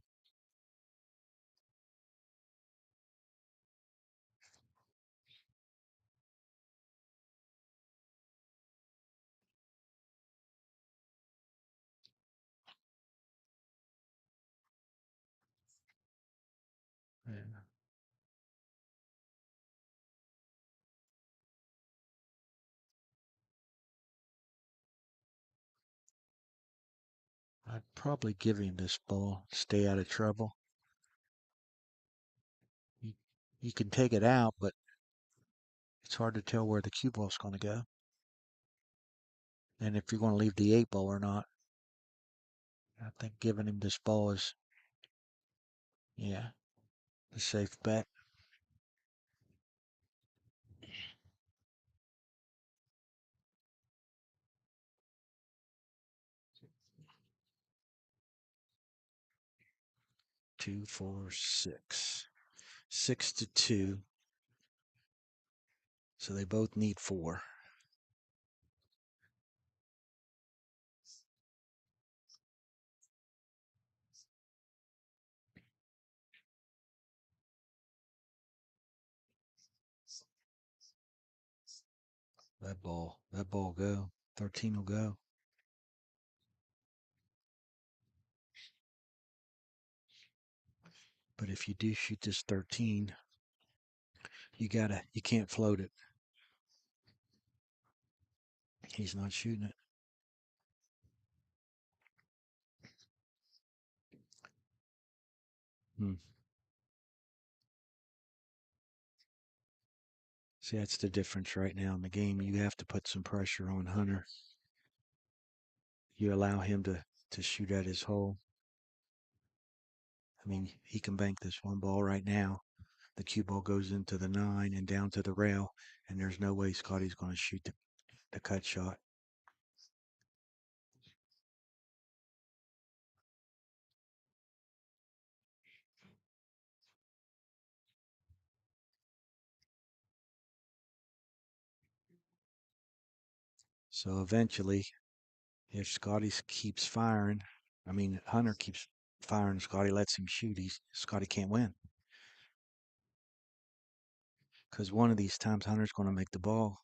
Yeah. I'd probably give him this ball, stay out of trouble. You can take it out, but it's hard to tell where the cue ball's going to go. And if you're going to leave the 8 ball or not. I think giving him this ball is, yeah, a safe bet. Two, 4, 6. 6-2. So they both need 4. That ball go. 13 will go. But if you do shoot this 13, you can't float it. He's not shooting it. See, that's the difference right now in the game. You have to put some pressure on Hunter. You allow him to shoot at his hole. I mean, he can bank this one ball right now. The cue ball goes into the 9 and down to the rail, and there's no way Scotty's going to shoot the cut shot. So eventually, if Scotty keeps firing, Hunter keeps firing, Scotty lets him shoot, Scotty can't win. Because one of these times Hunter's going to make the ball.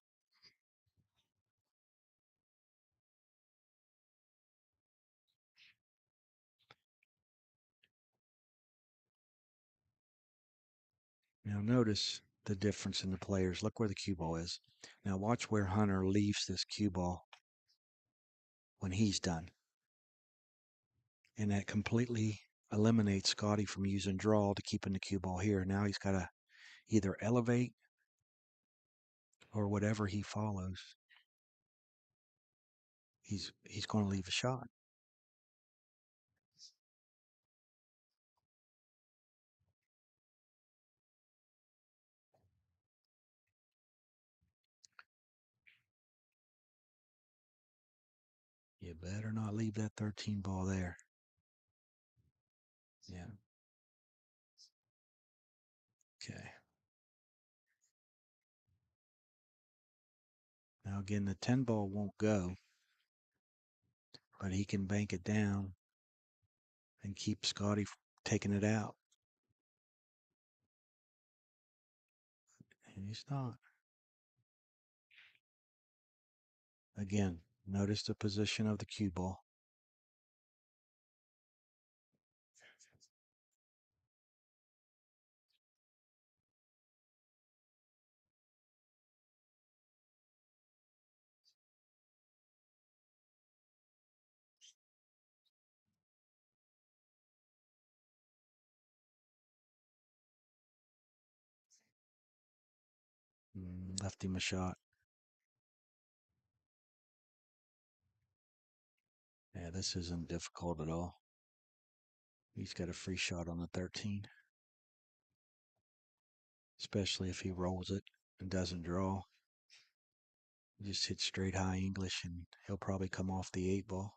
Now notice the difference in the players. Look where the cue ball is. Now watch where Hunter leaves this cue ball when he's done. And that completely eliminates Scotty from using draw to keeping the cue ball here. Now he's got to either elevate or whatever he follows. He's going to leave a shot. You better not leave that 13 ball there. Yeah. Okay. Now again, the 10 ball won't go, but he can bank it down and keep Scotty from taking it out. And he's not. Again, notice the position of the cue ball. Left him a shot. Yeah, this isn't difficult at all. He's got a free shot on the 13. Especially if he rolls it and doesn't draw. Just hit straight high English and he'll probably come off the 8 ball.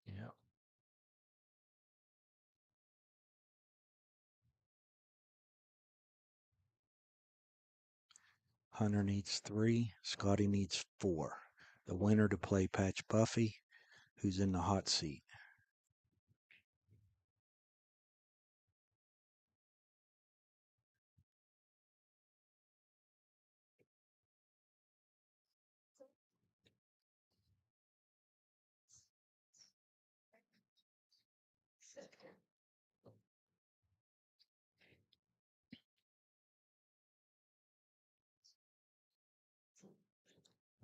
Yeah. Hunter needs 3. Scotty needs 4. The winner to play Patch Buffy, who's in the hot seat.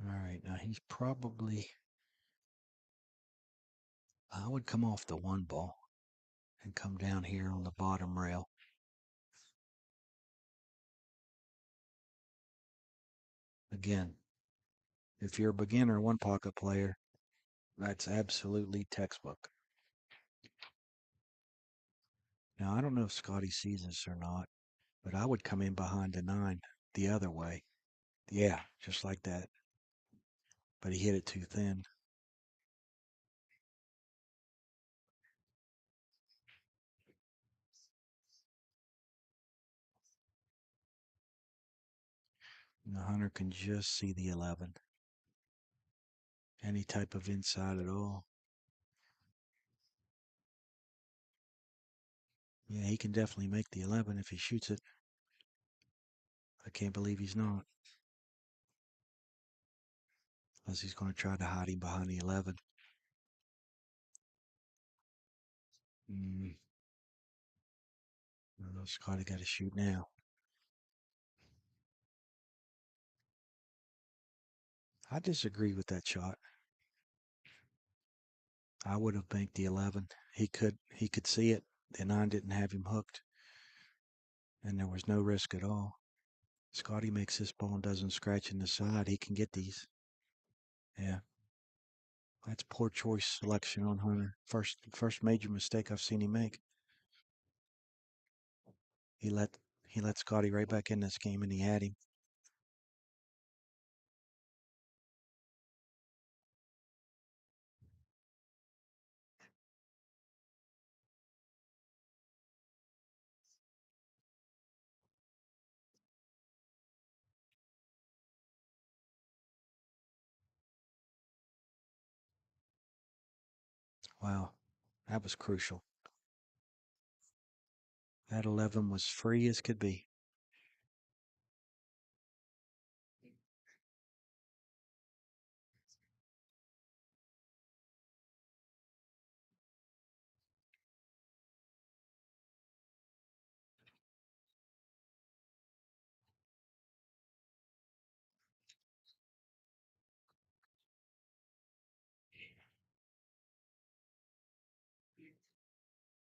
All right, now he's probably, I would come off the 1 ball and come down here on the bottom rail. Again, if you're a beginner 1 pocket player, that's absolutely textbook. Now, I don't know if Scotty sees this or not, but I would come in behind the 9 the other way. Yeah, just like that. But he hit it too thin. And the Hunter can just see the 11. Any type of inside at all. Yeah, he can definitely make the 11 if he shoots it. I can't believe he's not. Unless he's going to try to hide him behind the 11. Scotty got to shoot now. I disagree with that shot. I would have banked the 11. He could see it. The 9 didn't have him hooked. And there was no risk at all. Scotty makes this ball and doesn't scratch in the side. He can get these. Yeah. That's poor choice selection on Hunter. First major mistake I've seen him make. He let Scotty right back in this game and he had him. Wow, that was crucial. That 11 was free as could be.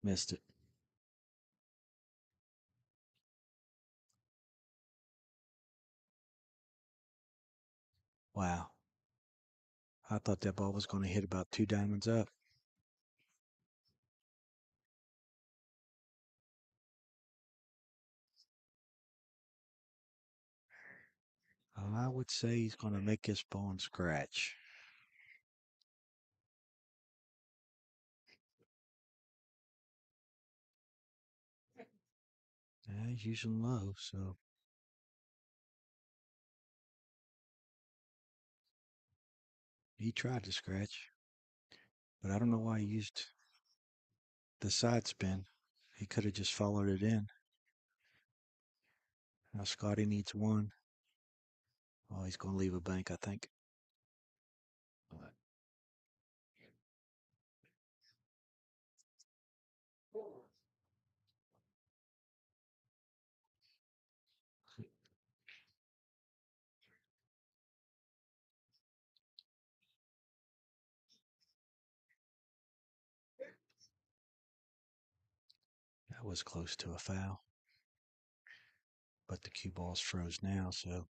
Missed it. Wow. I thought that ball was going to hit about 2 diamonds up. I would say he's going to make his ball and scratch. Yeah, he's using low, so. He tried to scratch, but I don't know why he used the side spin. He could have just followed it in. Now Scotty needs 1. Oh, he's going to leave a bank, I think. That was close to a foul. But the cue ball's froze now, so.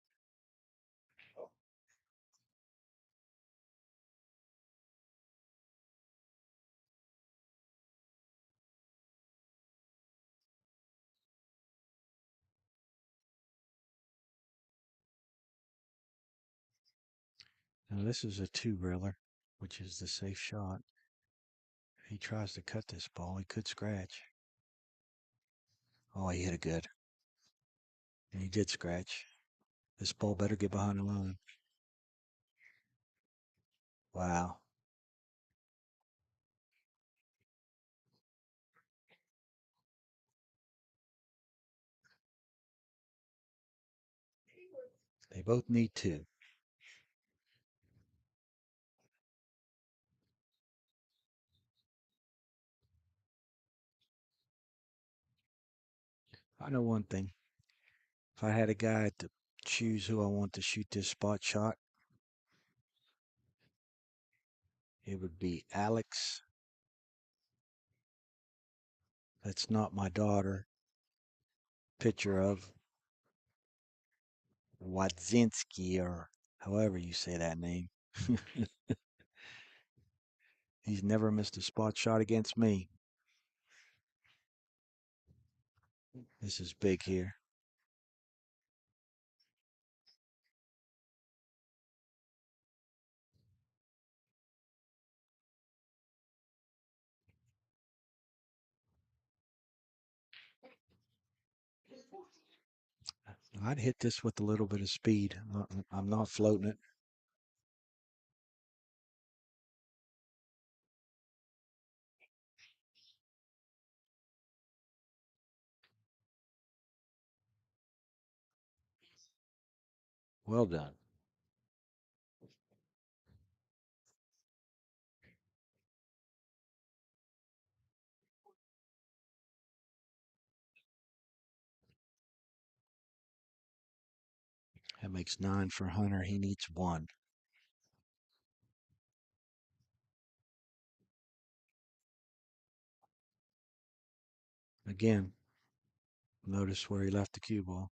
Now this is a 2-reeler, which is the safe shot. If he tries to cut this ball, he could scratch. Oh, he hit it good. And he did scratch. This ball better get behind the line. Wow. They both need 2. I know one thing. If I had a guy to choose who I want to shoot this spot shot, it would be Alex. That's not my daughter. Picture of Wadzinski, or however you say that name. He's never missed a spot shot against me. This is big here. I'd hit this with a little bit of speed. I'm not floating it. Well done. That makes 9 for Hunter. He needs 1. Again, notice where he left the cue ball.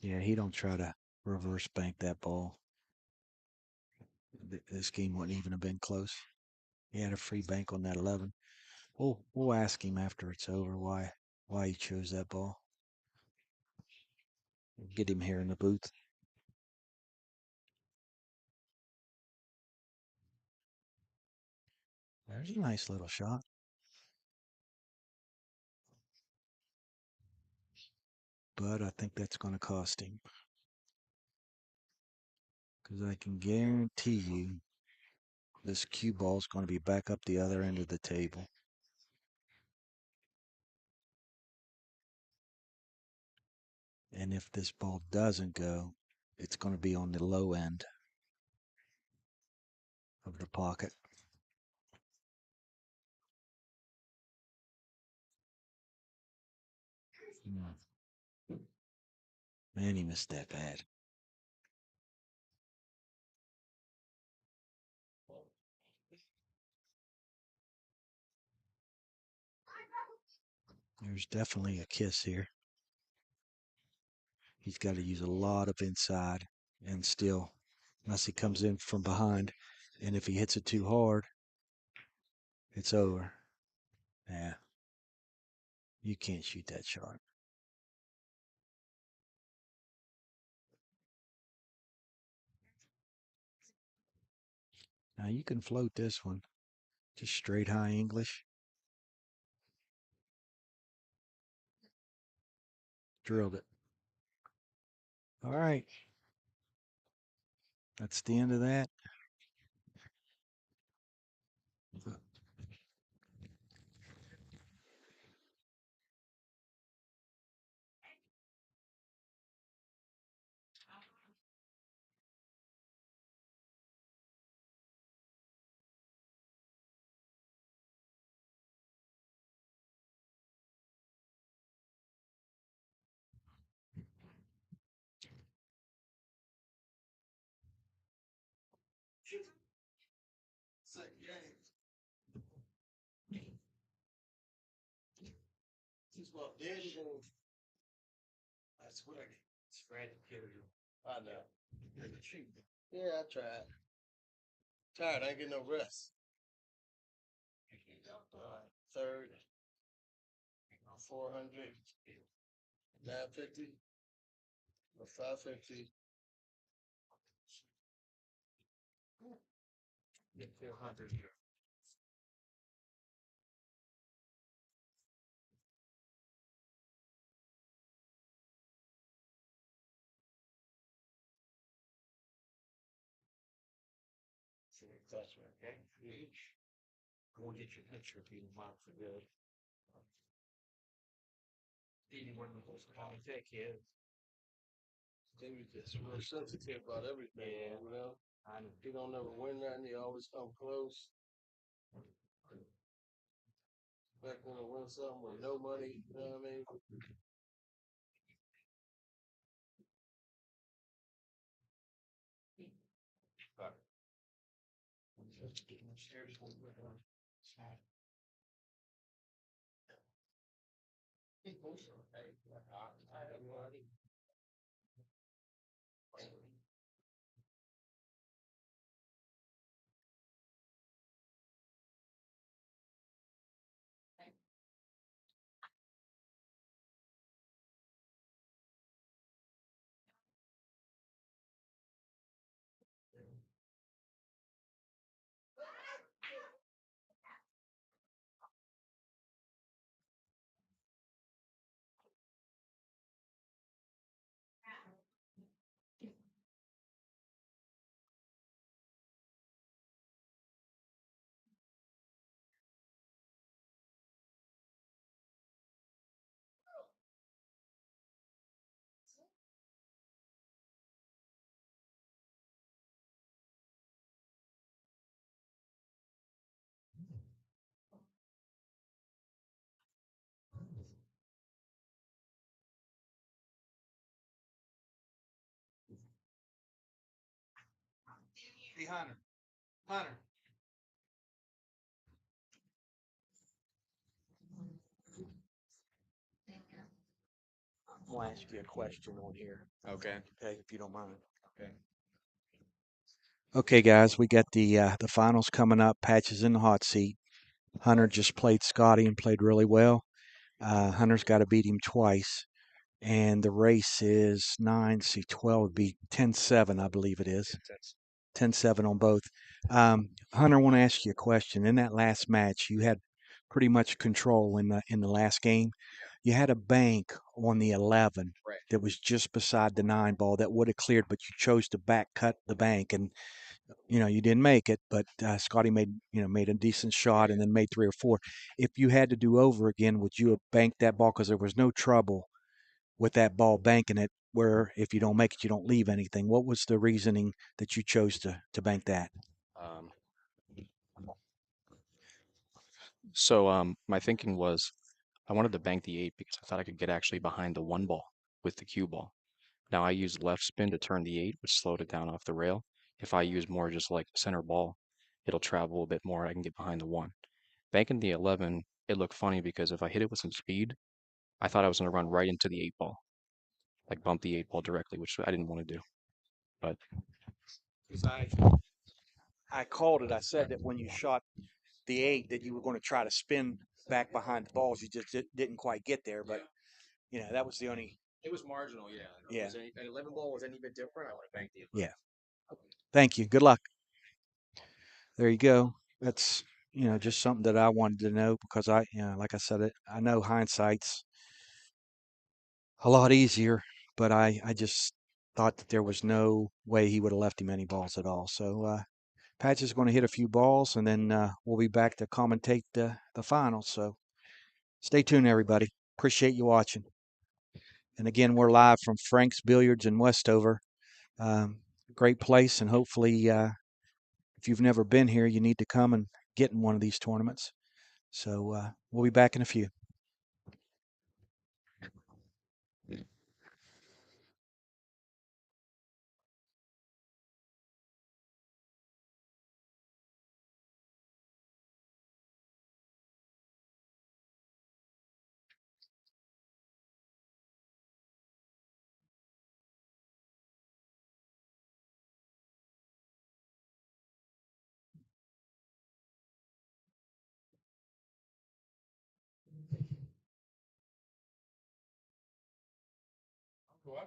Yeah, he don't try to reverse bank that ball. This game wouldn't even have been close. He had a free bank on that 11. We'll ask him after it's over why he chose that ball. We'll get him here in the booth. There's a nice little shot. But I think that's going to cost him. Because I can guarantee you this cue ball is going to be back up the other end of the table. And if this ball doesn't go, it's going to be on the low end of the pocket. Man, he missed that bad. There's definitely a kiss here. He's got to use a lot of inside and still, unless he comes in from behind. And if he hits it too hard, it's over. Yeah. You can't shoot that shot. Now you can float this one. Just straight high English. Drilled it. All right. That's the end of that. I swear, it's Fred Kennedy. I know. Yeah, I tried. Tired, I ain't getting no rest. Third, 400, 950, or 550. Get 400 here. That's right, okay? Go and get your picture if you don't mind for good. Stevie, one of the most common tech kids. Stevie just real sensitive about everything, yeah. You know? He don't never win nothing, he always come close. Back when I win something with no money, you know what I mean? Hey, Hunter. Hunter. I'm going to ask you a question on here. Okay. Okay, if you don't mind. Okay. Okay, guys, we got the finals coming up. Patch is in the hot seat. Hunter just played Scotty and played really well. Hunter's got to beat him twice. And the race is 9C12 would be 10-7, I believe it is. 10-7 on both. Hunter, I want to ask you a question. In that last match, you had pretty much control in the last game. You had a bank on the 11 Right. that was just beside the 9 ball that would have cleared, but you chose to back cut the bank, and you didn't make it. But Scotty made a decent shot and then made 3 or 4. If you had to do over again, would you have banked that ball? Because there was no trouble with that ball banking it, where if you don't make it, you don't leave anything. What was the reasoning that you chose to bank that? Um, my thinking was I wanted to bank the 8 because I thought I could get actually behind the 1 ball with the cue ball. Now I use left spin to turn the 8, which slowed it down off the rail. If I use more just like center ball, it'll travel a bit more. I can get behind the 1. Banking the 11, it looked funny because if I hit it with some speed, I thought I was going to run right into the 8 ball, like bump the 8 ball directly, which I didn't want to do. But I called it. I said that when you shot the 8, that you were going to try to spin back behind the balls. You just didn't quite get there, but that was the only. it was marginal, yeah. Yeah. An 11 ball was any bit different, I would have banked the 11. Yeah. Thank you. Good luck. There you go. That's just something that I wanted to know, because like I said, I know hindsight's a lot easier, but I just thought that there was no way he would have left him any balls at all. So Patch is going to hit a few balls, and then we'll be back to commentate the finals. So stay tuned, everybody. Appreciate you watching. And again, we're live from Frank's Billiards in Westover. Great place, and hopefully, if you've never been here, you need to come and get in one of these tournaments. So we'll be back in a few.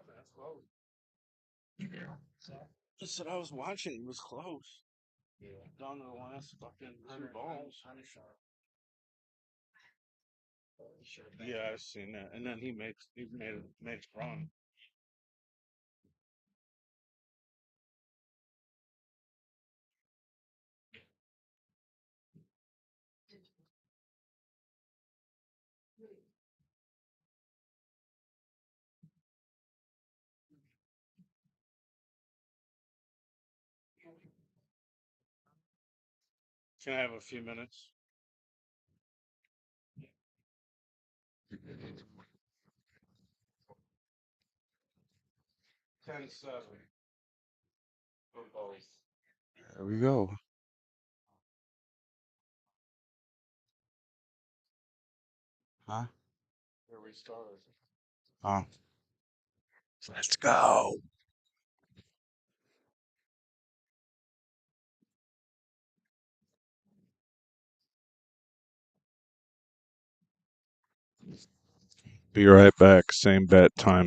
That's close. Just that I was watching. It was close. Yeah. Down to the last fucking 2 balls. Yeah, I've seen that. And then he made a run. Can I have a few minutes? 10-7 for both. There we go. Huh? Where we started. Huh? Let's go. Be right back. Same bet time.